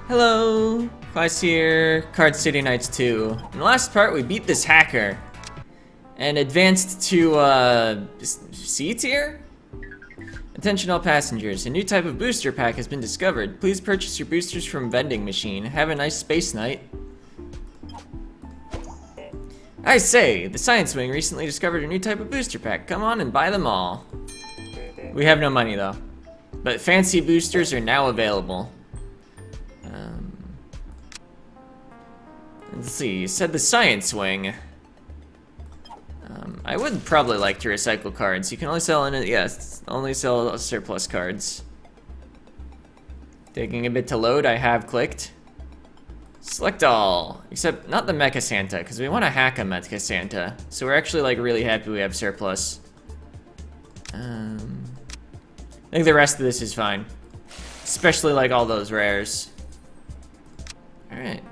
Hello, Class here, Card City Nights 2. In the last part, we beat this hacker and advanced to C tier? Attention all passengers, a new type of booster pack has been discovered. Please purchase your boosters from vending machine. Have a nice space night. I say, the Science Wing recently discovered a new type of booster pack. Come on and buy them all. We have no money though, but fancy boosters are now available. Let's see, you said the Science Wing. I would probably like to recycle cards. You can only sell only sell surplus cards. Taking a bit to load, I have clicked. Select all, except not the Mecha Santa, because we want to hack a Mecha Santa. So we're actually like really happy we have surplus. I think the rest of this is fine. Especially like all those rares. Alright.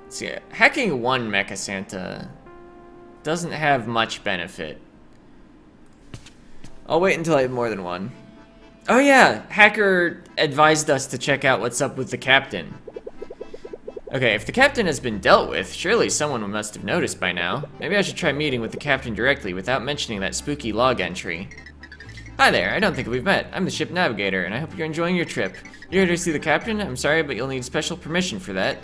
See, hacking one Mecha Santa doesn't have much benefit. I'll wait until I have more than one. Oh yeah, hacker advised us to check out what's up with the captain. Okay, if the captain has been dealt with, surely someone must have noticed by now. Maybe I should try meeting with the captain directly without mentioning that spooky log entry. Hi there, I don't think we've met. I'm the ship navigator, and I hope you're enjoying your trip. You're here to see the captain? I'm sorry, but you'll need special permission for that.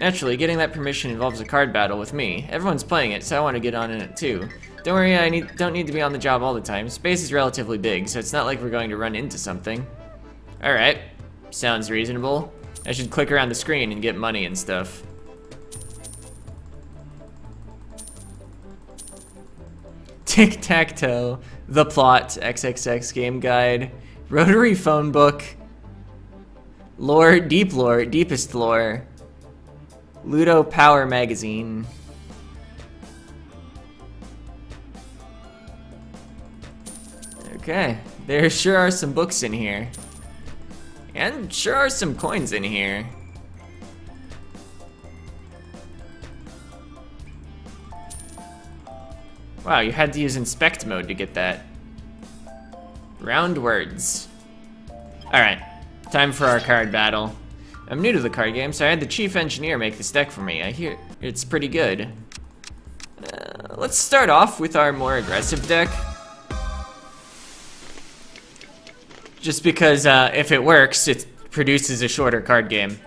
Naturally, getting that permission involves a card battle with me. Everyone's playing it, so I want to get on in it too. Don't worry, I don't need to be on the job all the time. Space is relatively big, so it's not like we're going to run into something. Alright, sounds reasonable. I should click around the screen and get money and stuff. Tic-tac-toe, the plot, XXX game guide, rotary phone book, lore, deepest lore, Ludo Power magazine. Okay, there sure are some books in here. And sure are some coins in here. Wow, you had to use inspect mode to get that. Round words. Alright, time for our card battle. I'm new to the card game, so I had the chief engineer make this deck for me. I hear it's pretty good. Let's start off with our more aggressive deck. Just because if it works, it produces a shorter card game.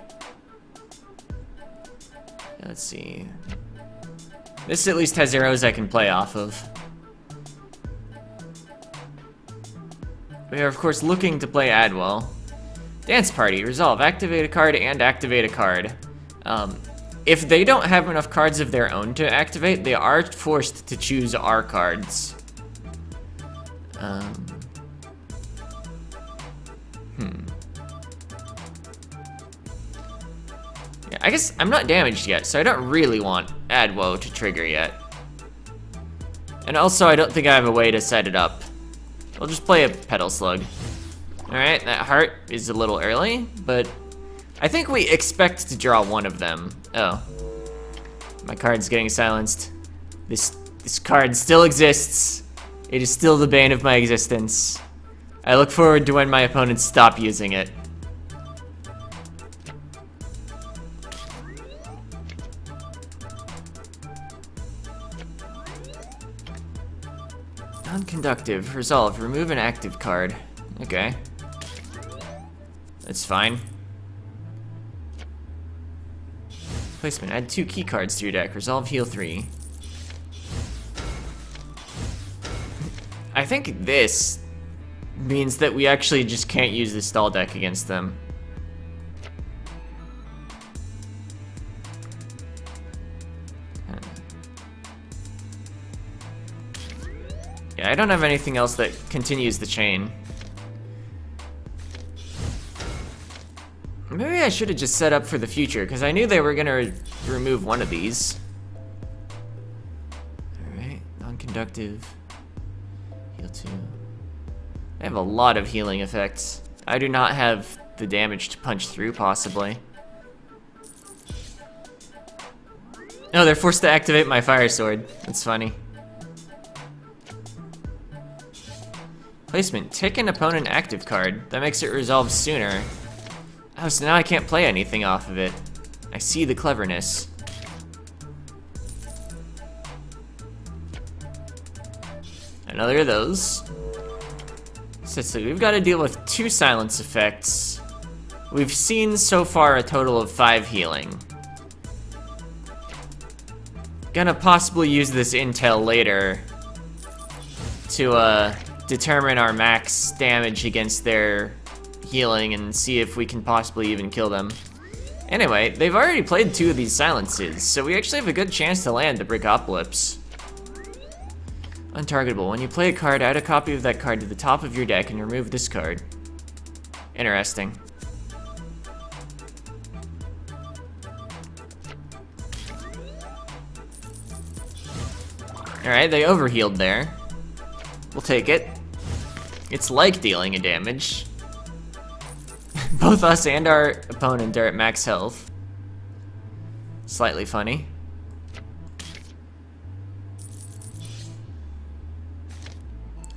Let's see. This at least has arrows I can play off of. We are of course looking to play Adwell. Dance Party, resolve, activate a card and activate a card. If they don't have enough cards of their own to activate, they are forced to choose our cards. Yeah, I guess I'm not damaged yet, so I don't really want Adwo to trigger yet. And also, I don't think I have a way to set it up. I'll just play a Petal Slug. Alright, that heart is a little early, but I think we expect to draw one of them. Oh. My card's getting silenced. This card still exists. It is still the bane of my existence. I look forward to when my opponents stop using it. Non-conductive, resolve, remove an active card. Okay. That's fine. Placement, add 2 key cards to your deck. Resolve, heal 3. I think this means that we actually just can't use the stall deck against them. Yeah, I don't have anything else that continues the chain. Maybe I should have just set up for the future, because I knew they were gonna remove one of these. Alright, non-conductive. Heal 2. I have a lot of healing effects. I do not have the damage to punch through, possibly. No, they're forced to activate my fire sword. That's funny. Placement, tick an opponent active card. That makes it resolve sooner. Oh, so now I can't play anything off of it. I see the cleverness. Another of those. So we've got to deal with 2 silence effects. We've seen so far a total of 5 healing. Gonna possibly use this intel later to determine our max damage against their healing and see if we can possibly even kill them. Anyway, they've already played 2 of these silences, so we actually have a good chance to land the Brickopolis. Untargetable. When you play a card, add a copy of that card to the top of your deck and remove this card. Interesting. Alright, they overhealed there. We'll take it. It's like dealing a damage. Both us and our opponent are at max health. Slightly funny.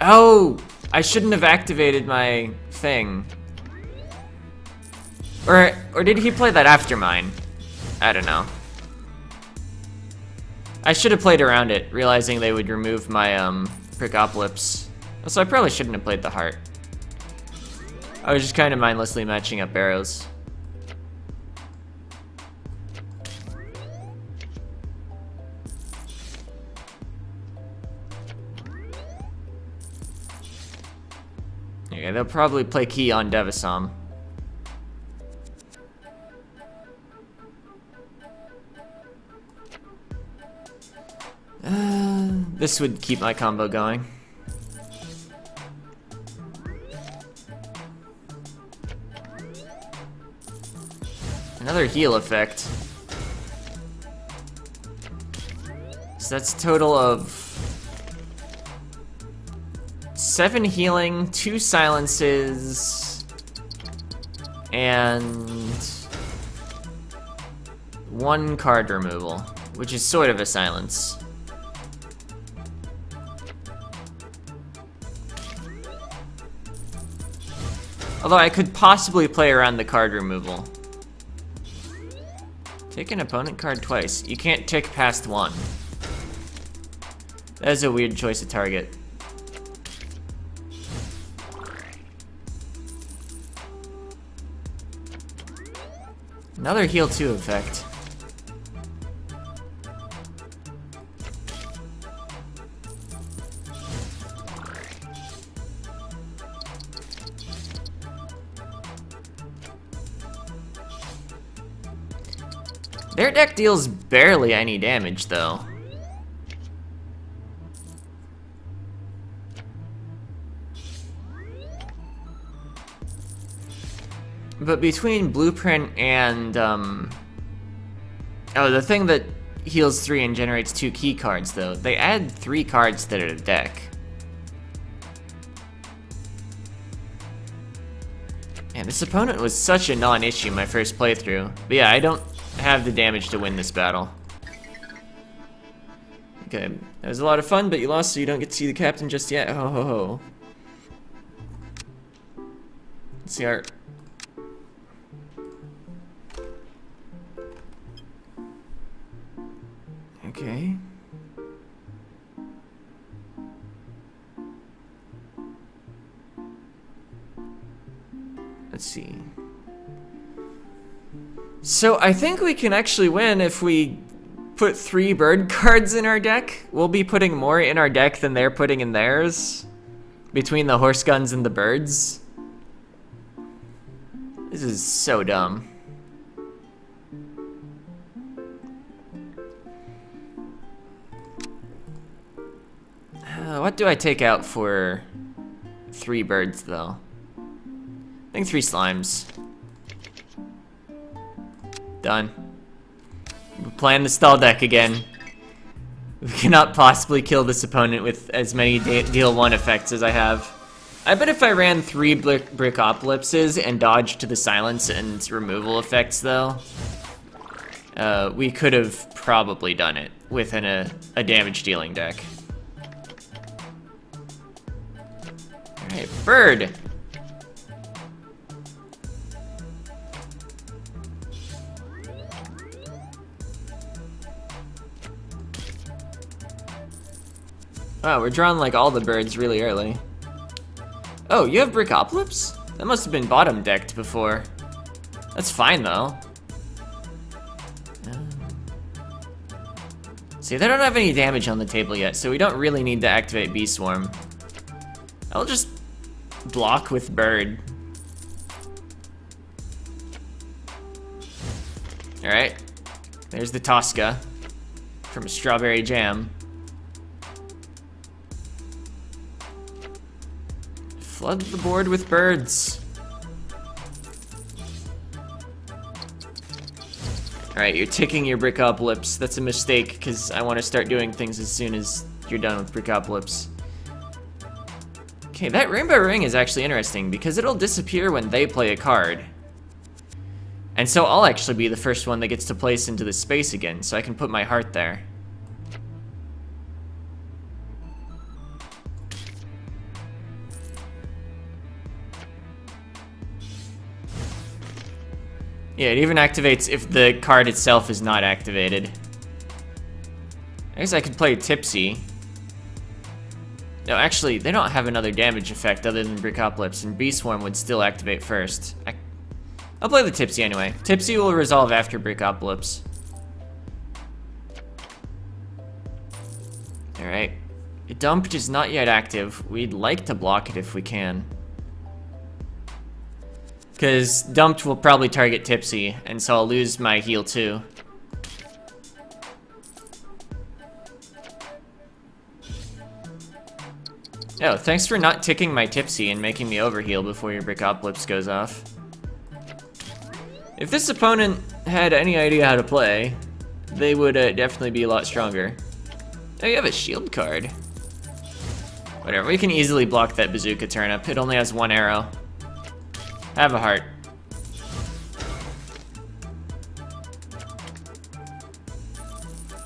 Oh! I shouldn't have activated my thing. Or did he play that after mine? I don't know. I should have played around it, realizing they would remove my Brickopolis. So I probably shouldn't have played the heart. I was just kind of mindlessly matching up arrows. Okay, they'll probably play key on Devasom. This would keep my combo going. Another heal effect. So that's a total of 7 healing, 2 silences, and 1 card removal, which is sort of a silence. Although I could possibly play around the card removal. Take an opponent card twice. You can't tick past 1. That is a weird choice of target. Another heal 2 effect. Their deck deals barely any damage, though. But between Blueprint and, oh, the thing that heals 3 and generates 2 key cards, though, they add 3 cards to their deck. And this opponent was such a non-issue my first playthrough. But yeah, I don't have the damage to win this battle. Okay, that was a lot of fun, but you lost, so you don't get to see the captain just yet. Ho ho ho. Let's see our... Okay. Let's see. So I think we can actually win if we put 3 bird cards in our deck. We'll be putting more in our deck than they're putting in theirs. Between the horse guns and the birds. This is so dumb. What do I take out for 3 birds, though? I think 3 slimes. Done. We're playing the stall deck again. We cannot possibly kill this opponent with as many deal 1 effects as I have. I bet if I ran 3 Brickopolises and dodged to the silence and removal effects, though, we could have probably done it within a damage dealing deck. Hey, bird! Wow, we're drawing like all the birds really early. Oh, you have Brickopolis? That must have been bottom decked before. That's fine though. See, they don't have any damage on the table yet, so we don't really need to activate Bee Swarm. I'll just block with bird. Alright. There's the Tosca from Strawberry Jam. Flood the board with birds. Alright, you're ticking your Brickopolis. That's a mistake, because I want to start doing things as soon as you're done with Brickopolis. Okay, that Rainbow Ring is actually interesting, because it'll disappear when they play a card. And so I'll actually be the first one that gets to place into the space again, so I can put my heart there. Yeah, it even activates if the card itself is not activated. I guess I could play Tipsy. No, actually, they don't have another damage effect other than Brickopolis, and Bee Swarm would still activate first. I'll play the Tipsy anyway. Tipsy will resolve after Brickopolis. Alright. Dumped is not yet active. We'd like to block it if we can. Because Dumped will probably target Tipsy, and so I'll lose my heal too. Oh, thanks for not ticking my Tipsy and making me overheal before your Brickopolis goes off. If this opponent had any idea how to play, they would definitely be a lot stronger. Oh, you have a shield card. Whatever, we can easily block that Bazooka Turnip. It only has one arrow. Have a heart.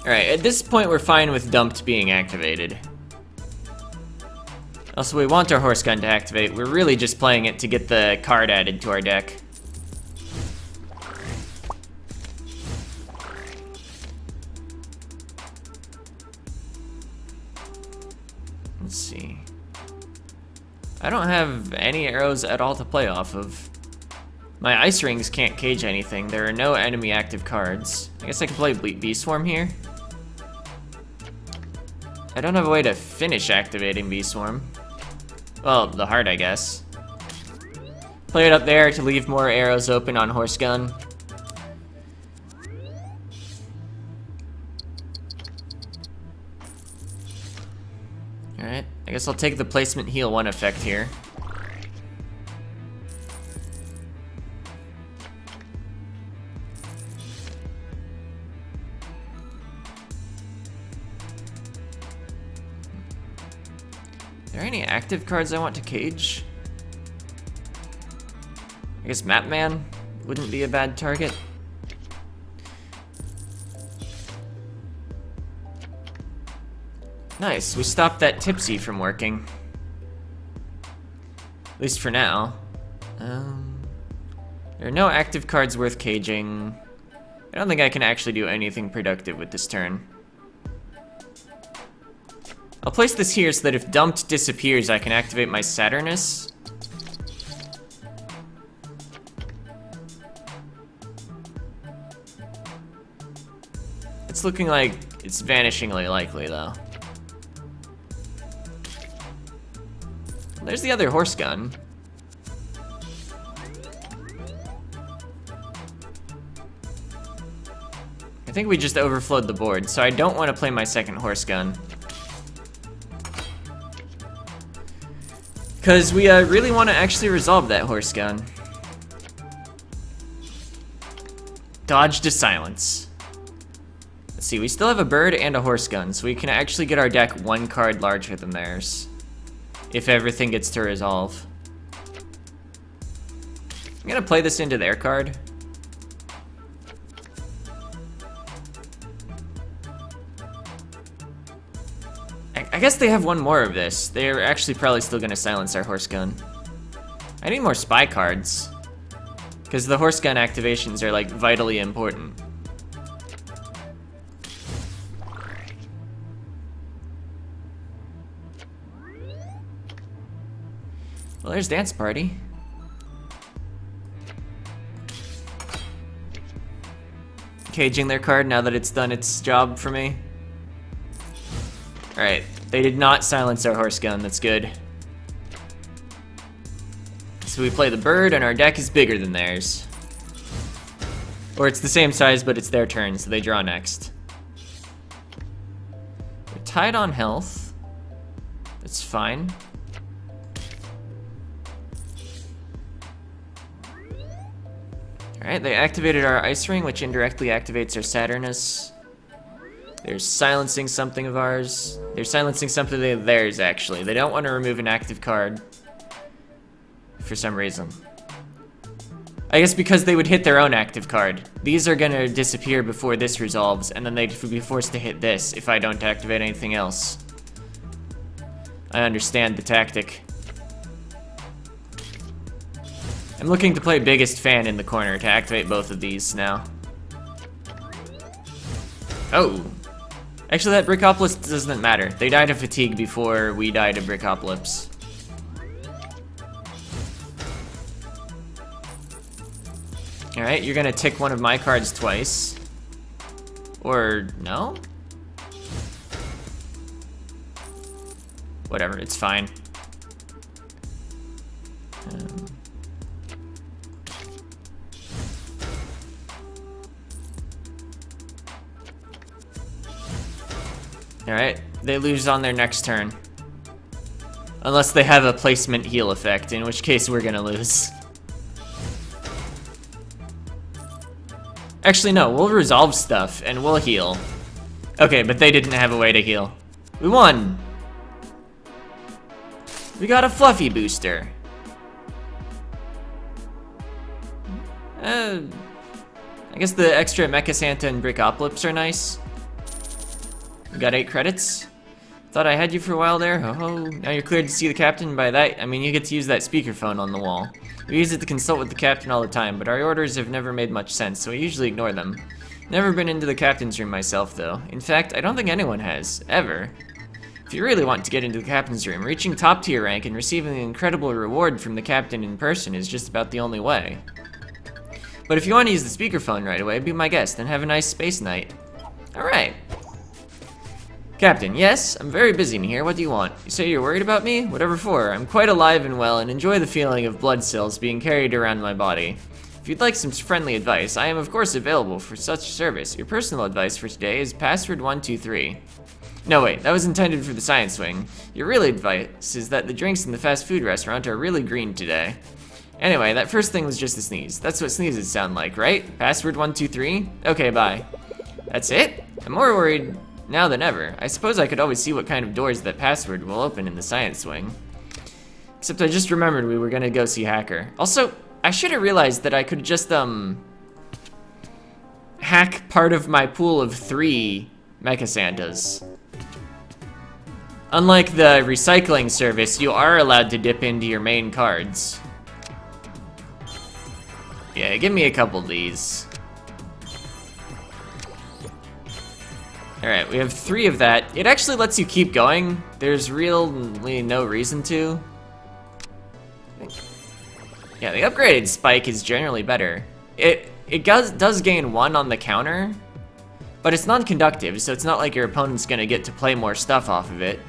Alright, at this point we're fine with Dumped being activated. Also, we want our Horse Gun to activate. We're really just playing it to get the card added to our deck. Let's see. I don't have any arrows at all to play off of. My Ice Rings can't cage anything. There are no enemy active cards. I guess I can play Bee Swarm here. I don't have a way to finish activating Bee Swarm. Well, the heart, I guess. Play it up there to leave more arrows open on Horse Gun. Alright, I guess I'll take the placement heal 1 effect here. Are there any active cards I want to cage? I guess Mapman wouldn't be a bad target. Nice, we stopped that Tipsy from working. At least for now. There are no active cards worth caging. I don't think I can actually do anything productive with this turn. I'll place this here so that if Dumped disappears, I can activate my Saturnus. It's looking like it's vanishingly likely, though. There's the other Horse Gun. I think we just overflowed the board, so I don't want to play my second Horse Gun. Because we really want to actually resolve that Horse Gun. Dodge to silence. Let's see, we still have a bird and a Horse Gun, so we can actually get our deck 1 card larger than theirs. If everything gets to resolve. I'm gonna play this into their card. I I guess they have one more of this. They're actually probably still gonna silence our horse gun. I need more spy cards. Because the horse gun activations are like vitally important. Well, there's Dance Party. Caging their card now that it's done its job for me. Alright, they did not silence our horse gun, that's good. So we play the bird and our deck is bigger than theirs. Or it's the same size but it's their turn, so they draw next. We're tied on health. That's fine. Alright, they activated our Ice Ring, which indirectly activates our Saturnus. They're silencing something of ours. They're silencing something of theirs, actually. They don't want to remove an active card. For some reason. I guess because they would hit their own active card. These are gonna disappear before this resolves, and then they'd be forced to hit this if I don't activate anything else. I understand the tactic. I'm looking to play Biggest Fan in the corner to activate both of these now. Oh. Actually, that Brickopolis doesn't matter. They died of fatigue before we died of Brickopolis. Alright, you're gonna tick one of my cards twice. Or no? Whatever, it's fine. Alright, they lose on their next turn. Unless they have a placement heal effect, in which case we're gonna lose. Actually, no, we'll resolve stuff and we'll heal. Okay, but they didn't have a way to heal. We won! We got a Fluffy booster. I guess the extra Mecha Santa and Brickopolis are nice. We got 8 credits. Thought I had you for a while there. Oh, now you're cleared to see the captain. By that, I mean you get to use that speakerphone on the wall. We use it to consult with the captain all the time, but our orders have never made much sense, so we usually ignore them. Never been into the captain's room myself, though. In fact, I don't think anyone has, ever. If you really want to get into the captain's room, reaching top tier rank and receiving an incredible reward from the captain in person is just about the only way. But if you want to use the speakerphone right away, be my guest and have a nice space night. Alright. Captain, yes, I'm very busy in here. What do you want? You say you're worried about me? Whatever for. I'm quite alive and well and enjoy the feeling of blood cells being carried around my body. If you'd like some friendly advice, I am of course available for such service. Your personal advice for today is password 123. No wait, that was intended for the science wing. Your real advice is that the drinks in the fast food restaurant are really green today. Anyway, that first thing was just a sneeze. That's what sneezes sound like, right? Password 123? Okay, bye. That's it? I'm more worried now than ever. I suppose I could always see what kind of doors that password will open in the science wing. Except I just remembered we were gonna go see Hacker. Also, I should have realized that I could just, hack part of my pool of 3 Mecha Santas. Unlike the recycling service, you are allowed to dip into your main cards. Yeah, give me a couple of these. Alright, we have 3 of that. It actually lets you keep going. There's really no reason to. Yeah, the upgraded spike is generally better. It does gain 1 on the counter, but it's non-conductive, so it's not like your opponent's gonna get to play more stuff off of it.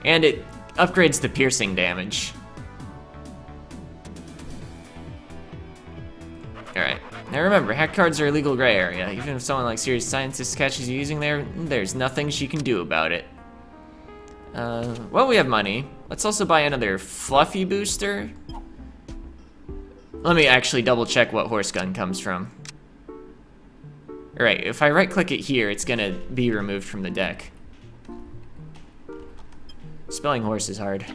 And it upgrades the piercing damage. Alright. Now remember, hack cards are a legal gray area. Even if someone like Serious Scientist catches you using there's nothing she can do about it. Well, we have money. Let's also buy another Fluffy booster. Let me actually double check what Horse Gun comes from. Alright, if I right click it here, it's gonna be removed from the deck. Spelling horse is hard.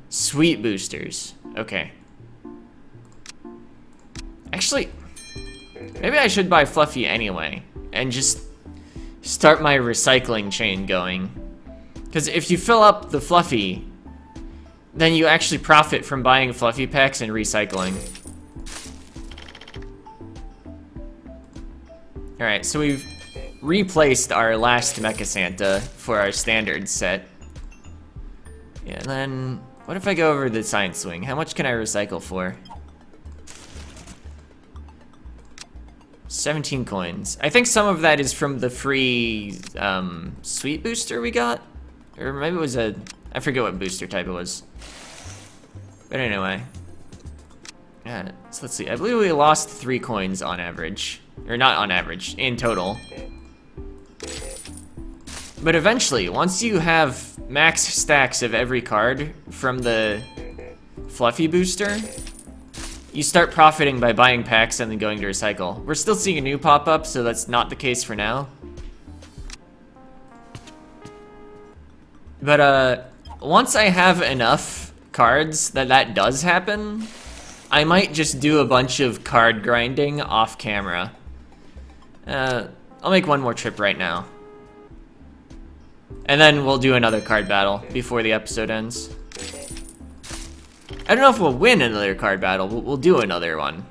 Sweet boosters. Okay. Actually, maybe I should buy Fluffy anyway, and just start my recycling chain going. Because if you fill up the Fluffy, then you actually profit from buying Fluffy packs and recycling. Alright, so we've replaced our last Mecha Santa for our standard set. Yeah, and then what if I go over the Science Wing? How much can I recycle for? 17 coins. I think some of that is from the free sweet booster we got. Or maybe it was I forget what booster type it was. But anyway. Yeah, so let's see. I believe we lost 3 coins on average. Or not on average, in total. But eventually, once you have max stacks of every card from the Fluffy booster, you start profiting by buying packs and then going to recycle. We're still seeing a new pop-up, so that's not the case for now. But once I have enough cards that does happen, I might just do a bunch of card grinding off camera. I'll make one more trip right now. And then we'll do another card battle before the episode ends. I don't know if we'll win another card battle, but we'll do another one.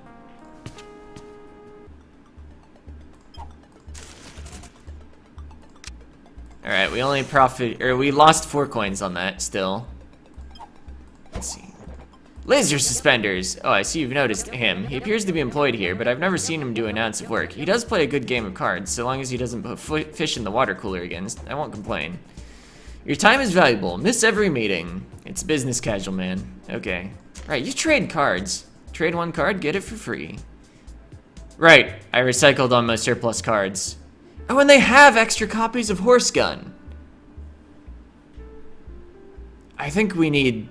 Alright, we only we lost 4 coins on that still. Let's see. Laser suspenders! Oh, I see you've noticed him. He appears to be employed here, but I've never seen him do an ounce of work. He does play a good game of cards, so long as he doesn't put fish in the water cooler again. I won't complain. Your time is valuable. Miss every meeting. It's business casual, man. Okay. Right, you trade cards. Trade 1 card, get it for free. Right, I recycled on my surplus cards. Oh, and they have extra copies of Horse Gun. I think we need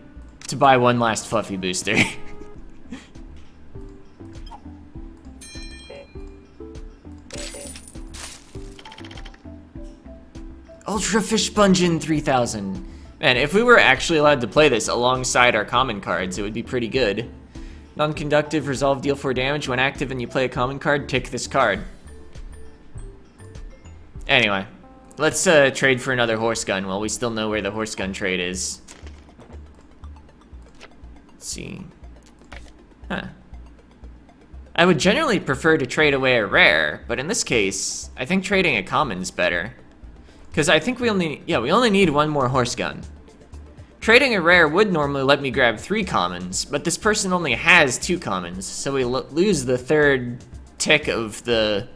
to buy one last Fluffy booster. Ultra Fish Spongin 3000. Man, if we were actually allowed to play this alongside our common cards, it would be pretty good. Non-conductive, resolve, deal 4 damage. When active and you play a common card, tick this card. Anyway, let's trade for another Horse Gun while we still know where the Horse Gun trade is. Let's see. Huh. I would generally prefer to trade away a rare, but in this case, I think trading a common is better. Because I think we only need 1 more Horse Gun. Trading a rare would normally let me grab 3 commons, but this person only has 2 commons, so we lose the 3rd tick of the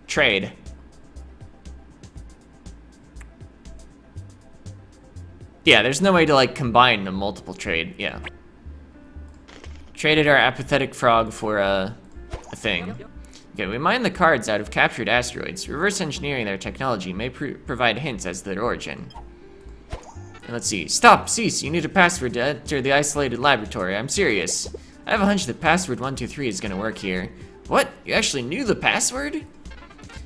trade. Yeah, there's no way to like combine a multiple trade, yeah. Traded our apathetic frog for a thing. Okay, we mine the cards out of captured asteroids. Reverse engineering their technology may provide hints as to their origin. And let's see. Stop! Cease! You need a password to enter the isolated laboratory. I'm serious. I have a hunch that password 123 is gonna work here. What? You actually knew the password?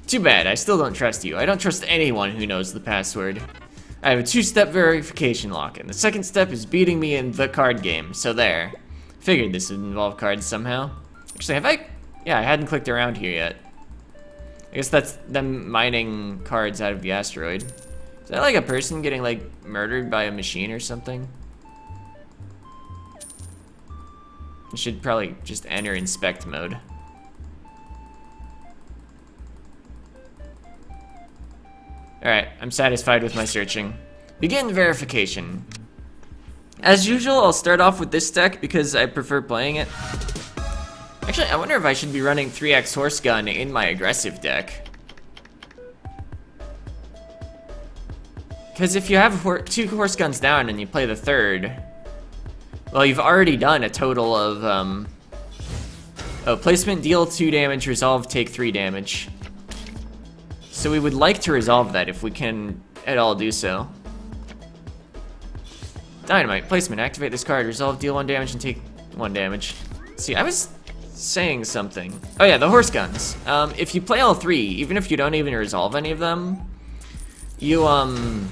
Too bad. I still don't trust you. I don't trust anyone who knows the password. I have a 2-step verification lock, and the second step is beating me in the card game, so there. Figured this would involve cards somehow. Actually, have I? Yeah, I hadn't clicked around here yet. I guess that's them mining cards out of the asteroid. Is that like a person getting like murdered by a machine or something? I should probably just enter inspect mode. Alright, I'm satisfied with my searching. Begin verification. As usual, I'll start off with this deck because I prefer playing it. Actually, I wonder if I should be running 3x Horse Gun in my aggressive deck. Because if you have 2 Horse Guns down and you play the 3rd, well, you've already done a total of, placement, deal 2 damage, resolve, take 3 damage. So we would like to resolve that if we can at all do so. Dynamite, placement, activate this card, resolve, deal 1 damage, and take 1 damage. See, I was saying something. Oh yeah, the Horse Guns. If you play all 3, even if you don't even resolve any of them, you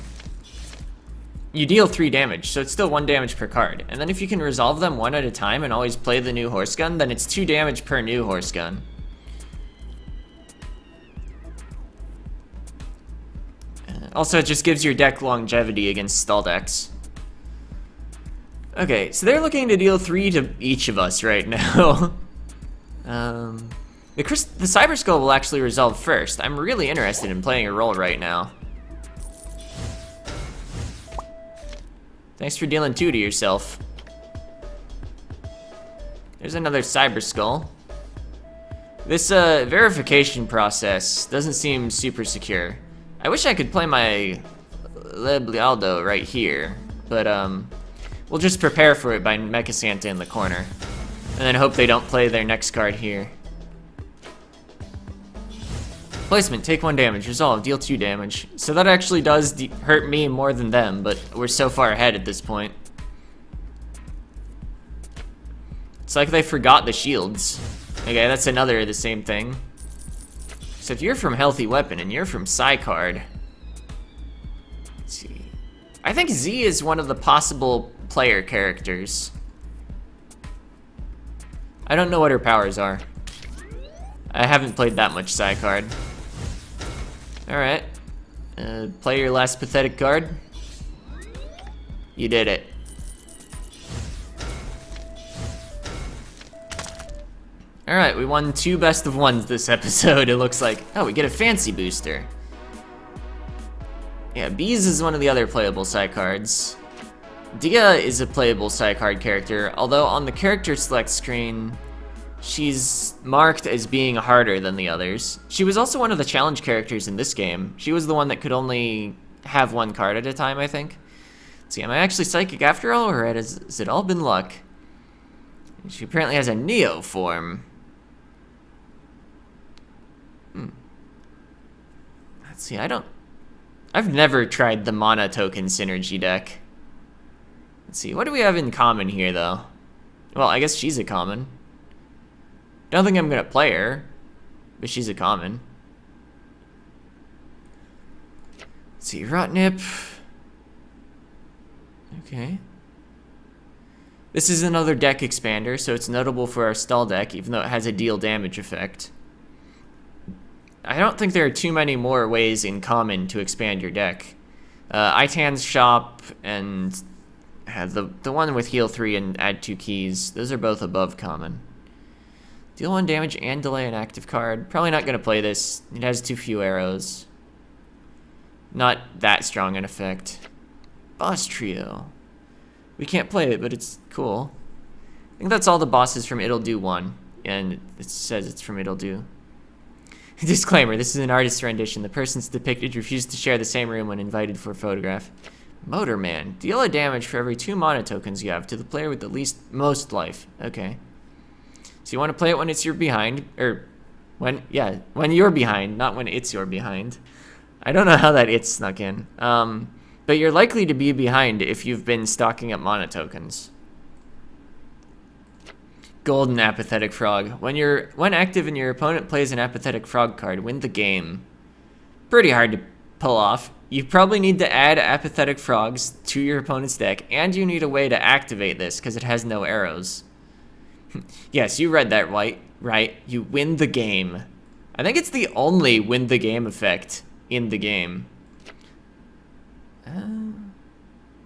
deal 3 damage, so it's still 1 damage per card. And then if you can resolve them 1 at a time and always play the new Horse Gun, then it's 2 damage per new Horse Gun. Also, it just gives your deck longevity against stall decks. Okay, so they're looking to deal 3 to each of us right now. The Cyber Skull will actually resolve first. I'm really interested in playing a role right now. Thanks for dealing 2 to yourself. There's another Cyber Skull. This verification process doesn't seem super secure. I wish I could play my Leblialdo right here, but we'll just prepare for it by Mecha Santa in the corner, and then hope they don't play their next card here. Placement, take 1 damage, resolve, deal 2 damage. So that actually does hurt me more than them, but we're so far ahead at this point. It's like they forgot the shields. Okay, that's another the same thing. So if you're from Healthy Weapon and you're from Psycard, let's see. I think Z is one of the possible player characters. I don't know what her powers are. I haven't played that much Psycard. Alright. Play your last pathetic card. You did it. Alright, we won 2 best of 1s this episode, it looks like. Oh, we get a fancy booster. Yeah, Bees is one of the other playable side cards. Dia is a playable side card character, although on the character select screen, she's marked as being harder than the others. She was also one of the challenge characters in this game. She was the one that could only have 1 card at a time, I think. Let's see, am I actually psychic after all, or has it all been luck? She apparently has a Neo form. Let's see, I've never tried the Mana Token Synergy deck. Let's see, what do we have in common here, though? Well, I guess she's a common. Don't think I'm gonna play her, but she's a common. Let's see, Rotnip. Okay. This is another deck expander, so it's notable for our stall deck, even though it has a deal damage effect. I don't think there are too many more ways in common to expand your deck. Itan's Shop and the one with heal 3 and add 2 keys, those are both above common. Deal 1 damage and delay an active card. Probably not going to play this. It has too few arrows. Not that strong an effect. Boss Trio. We can't play it, but it's cool. I think that's all the bosses from It'll Do 1. And it says it's from It'll Do. Disclaimer, this is an artist's rendition. The persons depicted refused to share the same room when invited for a photograph. Motorman. Deal a damage for every 2 mana tokens you have to the player with the most life. Okay. So you want to play it when it's your behind, or when you're behind, not when it's your behind. I don't know how that it's snuck in. But you're likely to be behind if you've been stocking up mana tokens. Golden Apathetic Frog. When active and your opponent plays an Apathetic Frog card, win the game. Pretty hard to pull off. You probably need to add Apathetic Frogs to your opponent's deck, and you need a way to activate this because it has no arrows. Yes, you read that right. You win the game. I think it's the only win the game effect in the game.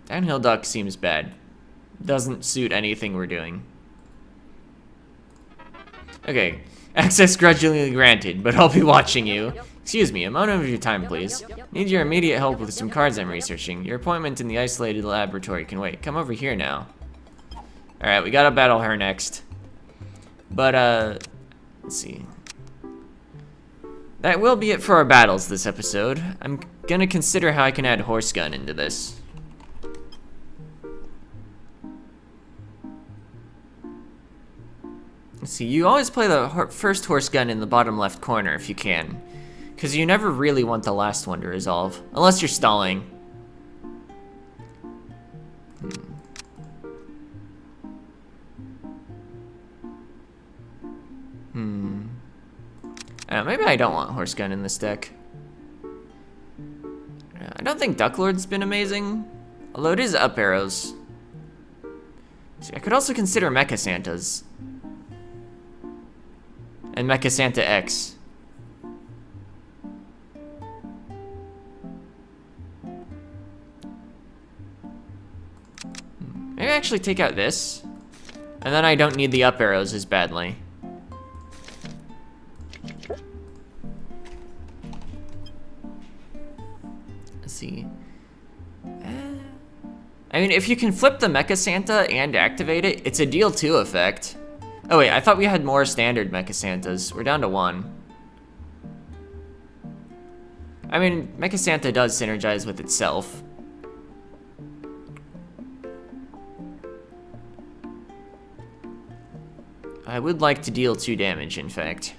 Downhill Duck seems bad. Doesn't suit anything we're doing. Okay, access grudgingly granted, but I'll be watching you. Excuse me, a moment of your time, please. Need your immediate help with some cards I'm researching. Your appointment in the isolated laboratory can wait. Come over here now. Alright, we gotta battle her next. But, let's see. That will be it for our battles this episode. I'm gonna consider how I can add Horse Gun into this. Let's see, you always play the first Horse Gun in the bottom left corner if you can. Because you never really want the last one to resolve. Unless you're stalling. Maybe I don't want Horse Gun in this deck. I don't think Duck Lord's been amazing. Although it is up arrows. See, I could also consider Mecha Santas. And Mecha Santa X. actually take out this. And then I don't need the up arrows as badly. Let's see. I mean, if you can flip the Mecha Santa and activate it, it's a deal 2 effect. Oh wait, I thought we had more standard Mecha Santas. We're down to 1. I mean, Mecha Santa does synergize with itself. I would like to deal 2 damage, in fact.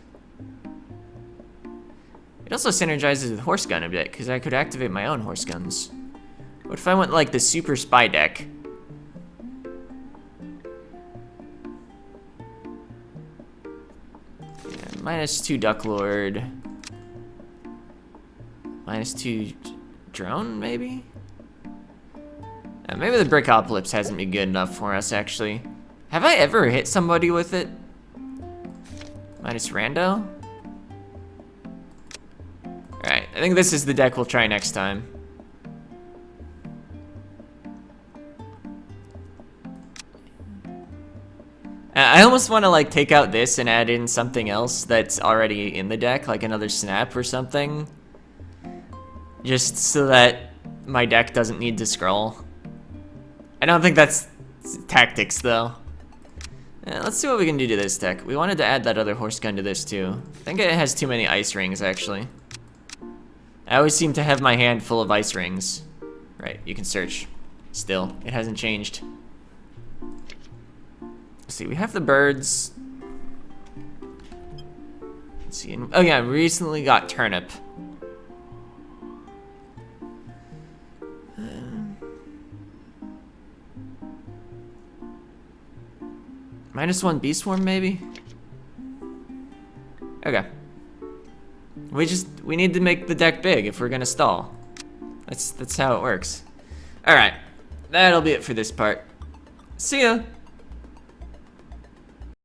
It also synergizes with Horse Gun a bit, because I could activate my own Horse Guns. What if I went like the Super Spy deck? Yeah, -2 Duck Lord. -2 Drone, maybe? Maybe the Brickopolis hasn't been good enough for us, actually. Have I ever hit somebody with it? -Rando? Alright, I think this is the deck we'll try next time. I almost want to like take out this and add in something else that's already in the deck, like another Snap or something. Just so that my deck doesn't need to scroll. I don't think that's tactics though. Let's see what we can do to this deck. We wanted to add that other Horse Gun to this too. I think it has too many Ice Rings actually. I always seem to have my hand full of Ice Rings. Right, you can search. Still, it hasn't changed. Let's see, we have the birds. Let's see. Oh yeah, recently got Turnip. -1 Beast Swarm, maybe? Okay. We need to make the deck big if we're gonna stall. That's how it works. Alright. That'll be it for this part. See ya!